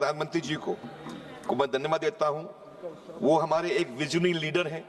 प्रधानमंत्री जी को मैं धन्यवाद देता हूं। वो हमारे एक विजनरी लीडर हैं।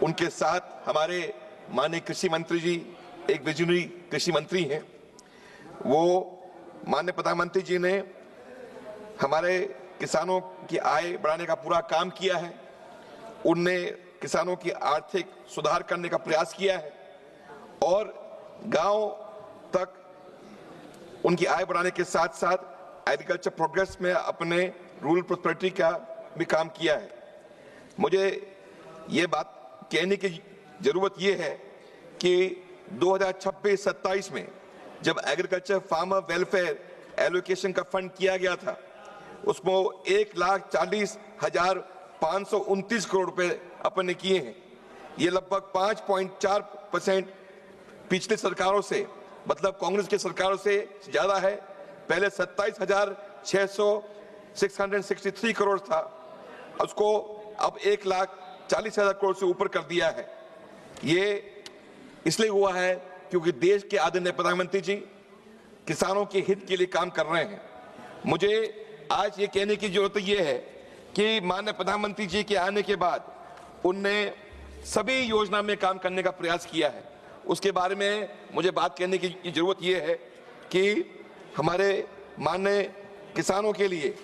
उनके साथ हमारे माननीय कृषि मंत्री जी एक विजनरी कृषि मंत्री हैं। वो माननीय प्रधानमंत्री जी ने हमारे किसानों की आय बढ़ाने का पूरा काम किया है। उनने किसानों की आर्थिक सुधार करने का प्रयास किया है और गांव तक उनकी आय बढ़ाने के साथ साथ एग्रीकल्चर प्रोग्रेस में अपने रूरल प्रॉस्पेरिटी का भी काम किया है। मुझे ये बात कहने की जरूरत ये है कि 2026-27 में जब एग्रीकल्चर फार्मर वेलफेयर एलोकेशन का फंड किया गया था, उसमें 1,40,529 करोड़ रुपए अपन ने किए हैं। ये लगभग 5.4% पिछले सरकारों से, मतलब कांग्रेस की सरकारों से ज्यादा है। पहले 27,663 करोड़ था, उसको अब 1,40,000 करोड़ से ऊपर कर दिया है। ये इसलिए हुआ है क्योंकि देश के आदरणीय प्रधानमंत्री जी किसानों के हित के लिए काम कर रहे हैं। मुझे आज ये कहने की जरूरत ये है कि माननीय प्रधानमंत्री जी के आने के बाद उनने सभी योजना में काम करने का प्रयास किया है। उसके बारे में मुझे बात करने की जरूरत यह है कि हमारे माननीय किसानों के लिए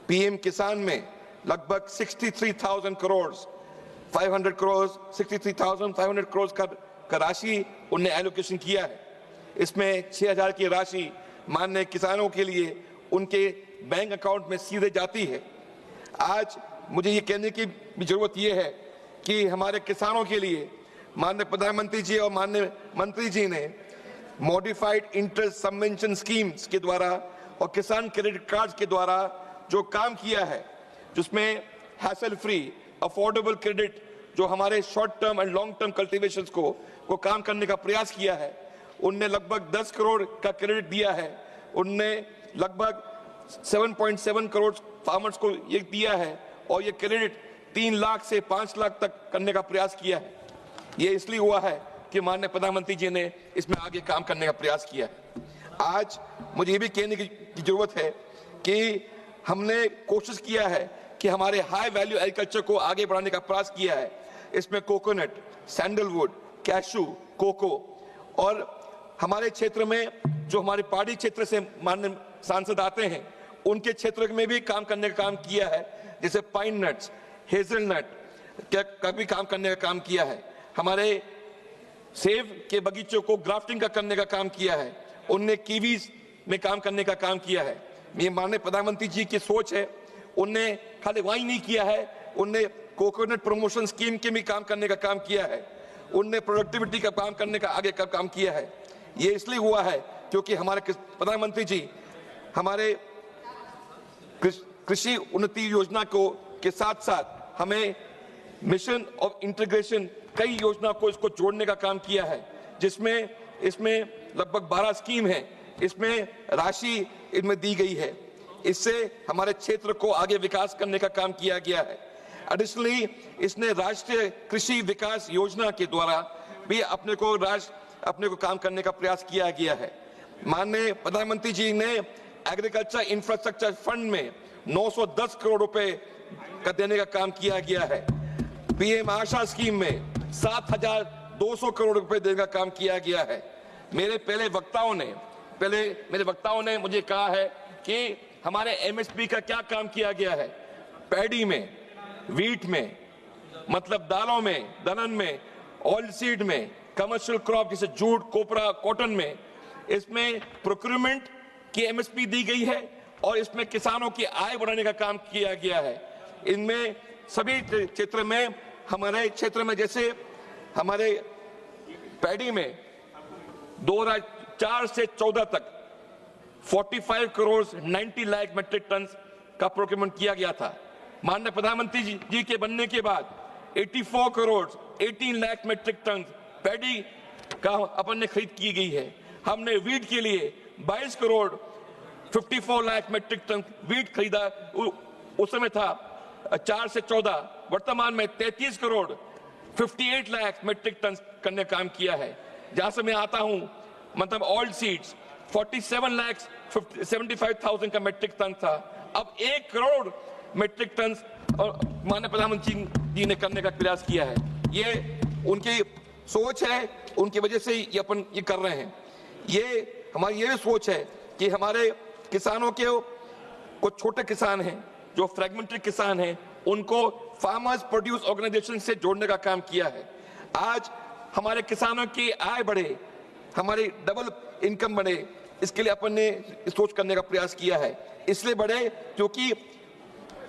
पीएम किसान में लगभग 63,500 करोड़ का राशि उन्हें एलोकेशन किया है। इसमें 6,000 की राशि माननीय किसानों के लिए उनके बैंक अकाउंट में सीधे जाती है। आज मुझे ये कहने की जरूरत ये है कि हमारे किसानों के लिए माननीय प्रधानमंत्री जी और माननीय मंत्री जी ने मॉडिफाइड इंटरेस्ट सबवेंशन स्कीम्स के द्वारा और किसान क्रेडिट कार्ड्स के द्वारा जो काम किया है, जिसमें हैसल फ्री अफोर्डेबल क्रेडिट जो हमारे short term and long term cultivation को काम करने का प्रयास किया है। उनने लगभग 10 करोड़ का क्रेडिट दिया है। उनने लगभग 7.7 करोड़ फार्मर्स को ये दिया है और ये क्रेडिट 3 लाख से 5 लाख तक करने का प्रयास किया है। ये इसलिए हुआ है कि माननीय प्रधानमंत्री जी ने इसमें आगे काम करने का प्रयास किया है। आज मुझे ये भी कहने की जरूरत है कि हमने कोशिश किया है कि हमारे हाई वैल्यू एग्रीकल्चर को आगे बढ़ाने का प्रयास किया है। इसमें कोकोनट, सैंडलवुड, कैशू, कोको और हमारे क्षेत्र में जो हमारे पहाड़ी क्षेत्र से माननीय सांसद आते हैं उनके क्षेत्र में भी काम करने का काम किया है। जैसे पाइन नट्स, हेजलनट का भी काम करने का काम किया है। हमारे सेब के बगीचों को ग्राफ्टिंग का करने का काम किया है। उनने कीवीज में काम करने का काम किया है। ये माननीय प्रधानमंत्री जी की सोच है। उनने खाली वही नहीं किया है, उनने कोकोनट प्रमोशन स्कीम के भी काम करने का काम किया है। उनने प्रोडक्टिविटी का काम करने का आगे का काम किया है। ये इसलिए हुआ है क्योंकि हमारे प्रधानमंत्री जी हमारे कृषि उन्नति योजना को के साथ साथ हमें मिशन ऑफ इंटीग्रेशन कई योजना को इसको जोड़ने का काम किया है, जिसमें इसमें लगभग 12 स्कीम है। इसमें राशि इनमें दी गई है। इससे हमारे क्षेत्र को आगे विकास करने का काम किया गया है। एडिशनली इसने राष्ट्रीय कृषि विकास योजना के द्वारा भी अपने को काम करने का प्रयास किया गया है। माननीय प्रधानमंत्री जी ने एग्रीकल्चर इंफ्रास्ट्रक्चर फंड में 910 करोड़ रुपए का देने का काम किया गया है। पीएम आशा स्कीम में 7,200 करोड़ रुपए देने का काम किया गया है। मेरे वक्ताओं ने मुझे कहा है कि हमारे एमएसपी का क्या काम किया गया है। पैडी में, वीट में, मतलब दालों में, दलहन में, ऑयल सीड में, कमर्शियल क्रॉप जैसे जूट, कोपरा, कॉटन में, इसमें प्रोक्यूरमेंट की एमएसपी दी गई है और इसमें किसानों की आय बढ़ाने का काम किया गया है। इनमें सभी क्षेत्र में, हमारे क्षेत्र में जैसे हमारे पैडी में 2004 से 14 तक 45 करोड़ 90 लाख मेट्रिक टन का प्रोक्योरमेंट किया गया था। माननीय प्रधानमंत्री जी के बनने के बाद 84 crore 18 lakh metric ton paddy का अपन ने खरीद की गई है। हमने वीट के लिए 22 crore 54 lakh metric ton wheat खरीदा। उस समय था 4 से 14, वर्तमान में 33 करोड़ 58 लाख मेट्रिक टन करने का काम किया है। जहां से मैं आता हूं, मतलब ऑयल सीड्स 47 लाख 75,000 का मेट्रिक टन था, अब 1 करोड़ मेट्रिक टन माननीय प्रधानमंत्री जी ने करने का प्रयास किया है। ये उनकी सोच है, उनकी वजह से ये कर रहे हैं। ये हमारी ये सोच है कि हमारे किसानों के कुछ छोटे किसान हैं, जो फ्रेगमेंटेड किसान हैं, उनको फार्मर्स प्रोड्यूस ऑर्गेनाइजेशन से जोड़ने का काम किया है। आज हमारे किसानों की आय बढ़े, हमारी डबल इनकम बढ़े, इसके लिए अपन ने सोच करने का प्रयास किया है। इसलिए बढ़े क्योंकि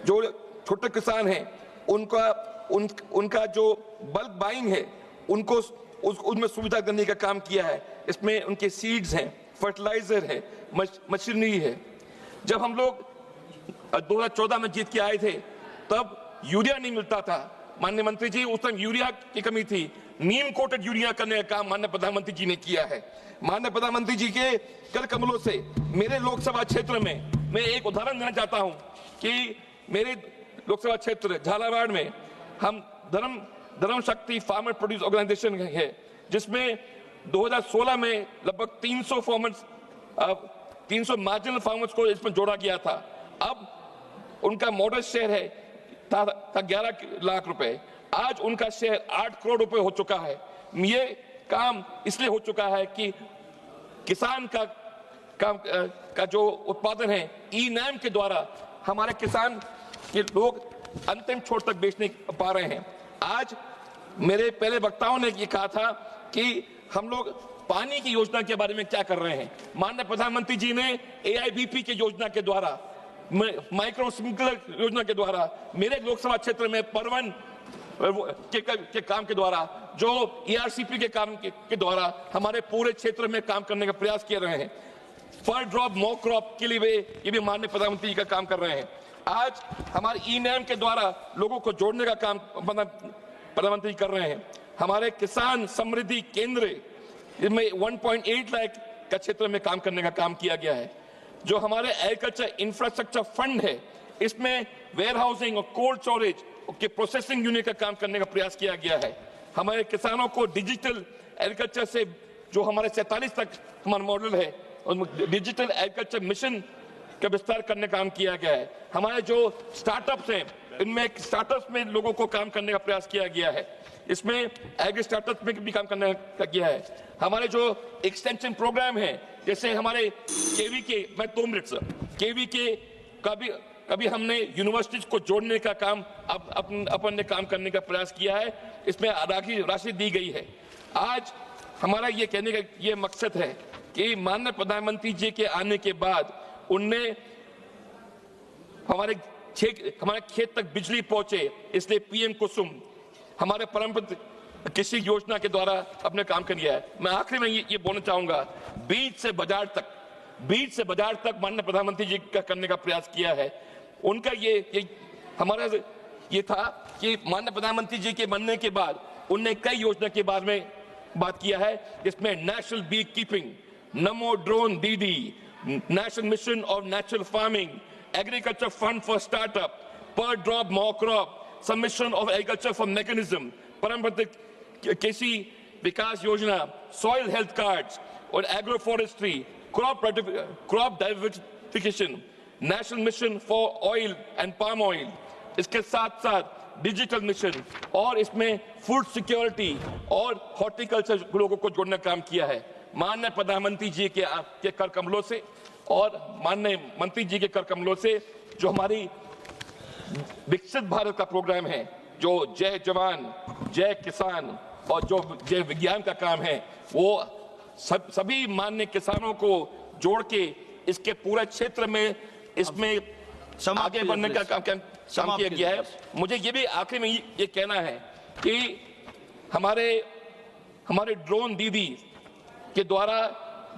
जो छोटे किसान हैं उनका जो बल्क बाइंग है उनको उसमें सुविधा करने का काम किया है। इसमें उनके सीड्स हैं, फर्टिलाइजर है, मशीनरी है। जब हम लोग 2014 में जीत के आए थे तब यूरिया नहीं मिलता था। माननीय मंत्री जी, उस टाइम यूरिया की कमी थी। नीम कोटेड यूरिया करने का काम माननीय प्रधानमंत्री जी ने किया है। माननीय प्रधानमंत्री जी के कर कमलों से मेरे लोकसभा क्षेत्र में मैं एक उदाहरण देना चाहता हूं कि मेरे लोकसभा क्षेत्र झालावाड़ में हम धर्म शक्ति फार्मर प्रोड्यूस ऑर्गेनाइजेशन है, जिसमें 2016 में लगभग 300 मार्जिनल फार्मर्स को इसमें जोड़ा गया था। अब उनका मॉडल शेयर है था 11 लाख रुपए, आज उनका शेयर 8 करोड़ रुपए हो चुका है। ये काम इसलिए हो चुका है कि किसान का जो उत्पादन है ई-नैम के द्वारा हमारे किसान के लोग अंतिम छोर तक बेचने पा रहे हैं। आज मेरे पहले वक्ताओं ने ये कहा था कि हम लोग पानी की योजना के बारे में क्या कर रहे हैं। माननीय प्रधानमंत्री जी ने AIBP के योजना के द्वारा, माइक्रो स्प्रिंकलर योजना के द्वारा, मेरे लोकसभा क्षेत्र में परवन के काम के द्वारा, जो ERCP के काम के द्वारा हमारे पूरे क्षेत्र में काम करने का प्रयास किए रहे हैं। पर ड्रॉप मो क्रॉप के लिए ये भी माननीय प्रधानमंत्री जी का काम कर रहे हैं। आज हमारे ई-नैम के द्वारा लोगों को जोड़ने का काम प्रधानमंत्री कर रहे हैं। हमारे किसान समृद्धि केंद्र इसमें 1.8 लाख का क्षेत्र में काम करने का काम किया गया है। जो हमारे एग्रीकल्चर इंफ्रास्ट्रक्चर फंड है, इसमें वेयर हाउसिंग और कोल्ड स्टोरेज के प्रोसेसिंग यूनिट का काम करने का प्रयास किया गया है। हमारे किसानों को डिजिटल एग्रीकल्चर से जो हमारे 47 तक हमारा मॉडल है, डिजिटल एग्रीकल्चर मिशन का विस्तार करने का काम किया गया है। हमारे जो स्टार्टअप्स हैं, इनमें स्टार्टअप्स में लोगों को काम करने का प्रयास किया गया है। इसमें एग्री स्टार्टअप में भी काम करने का किया है। हमारे जो एक्सटेंशन प्रोग्राम है, जैसे हमारे KVK, मैं 2 मिनट सर, KVK कभी हमने यूनिवर्सिटीज को जोड़ने का काम अपन ने काम करने का प्रयास किया है। इसमें राशि दी गई है। आज हमारा ये कहने का ये मकसद है कि माननीय प्रधानमंत्री जी के आने के बाद उनने हमारे खेत तक बिजली पहुंचे, इसलिए PM कुसुम हमारे परंपरागत कृषि योजना के द्वारा अपने काम किया है। मैं आखिरी में ये बोलना चाहूंगा, बीज से बाजार तक माननीय प्रधानमंत्री जी का करने का प्रयास किया है। उनका हमारा ये था कि माननीय प्रधानमंत्री जी के बनने के बाद उनने कई योजना के बारे में बात किया है, जिसमें नेशनल बी कीपिंग, नमो ड्रोन दीदी, national mission of natural farming, agriculture fund for startup, पर ड्रॉप मो crop, submission of agriculture for mechanism, परंपरागत कृषि विकास योजना, सॉइल हेल्थ कार्ड्स और agro forestry, crop diversification, national mission for oil and palm oil, इसके साथ साथ डिजिटल मिशन, और इसमें फूड सिक्योरिटी और हॉर्टिकल्चर लोगों को जोड़ने का काम किया है। माननीय प्रधानमंत्री जी के कर कमलों से और माननीय मंत्री जी के कर कमलों से जो हमारी विकसित भारत का प्रोग्राम है, जो जय जवान जय किसान और जो जय विज्ञान का काम है, वो सभी माननीय किसानों को जोड़ के इसके पूरे क्षेत्र में इसमें आगे बढ़ने का काम किया गया है। मुझे ये भी आखिरी में ये कहना है कि हमारे ड्रोन दीदी के द्वारा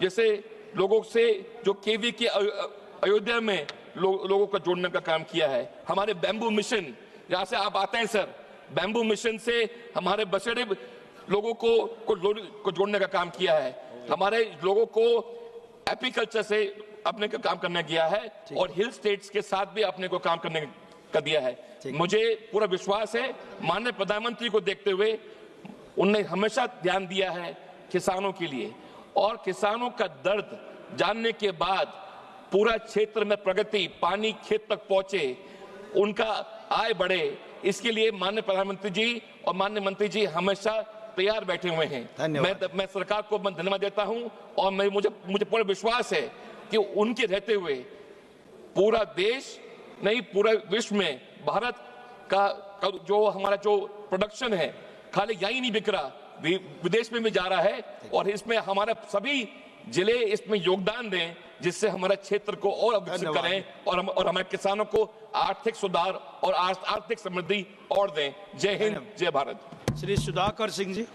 जैसे लोगों से जो KV के अयोध्या में लोगों को जोड़ने का काम किया है। हमारे बैम्बू मिशन, जहाँ से आप आते हैं सर, बैम्बू मिशन से हमारे बसेरे लोगों को जोड़ने का काम किया है। हमारे लोगों को एपीकल्चर से अपने का काम करने किया है और हिल स्टेट्स के साथ भी अपने को काम करने का दिया है। मुझे पूरा विश्वास है माननीय प्रधानमंत्री को देखते हुए उन्होंने हमेशा ध्यान दिया है किसानों के लिए, और किसानों का दर्द जानने के बाद पूरा क्षेत्र में प्रगति, पानी खेत तक पहुंचे, उनका आय बढ़े, इसके लिए माननीय प्रधानमंत्री जी और माननीय मंत्री जी हमेशा तैयार बैठे हुए हैं। मैं सरकार को धन्यवाद देता हूं और मुझे पूरा विश्वास है कि उनके रहते हुए पूरा देश नहीं, पूरा विश्व में भारत का जो हमारा जो प्रोडक्शन है खाली यही नहीं बिक रहा, विदेश में भी जा रहा है। और इसमें हमारा सभी जिले इसमें योगदान दें, जिससे हमारे क्षेत्र को और विकसित करें और हमारे किसानों को आर्थिक सुधार और आर्थिक समृद्धि और दें। जय हिंद, जय भारत। श्री सुधाकर सिंह जी।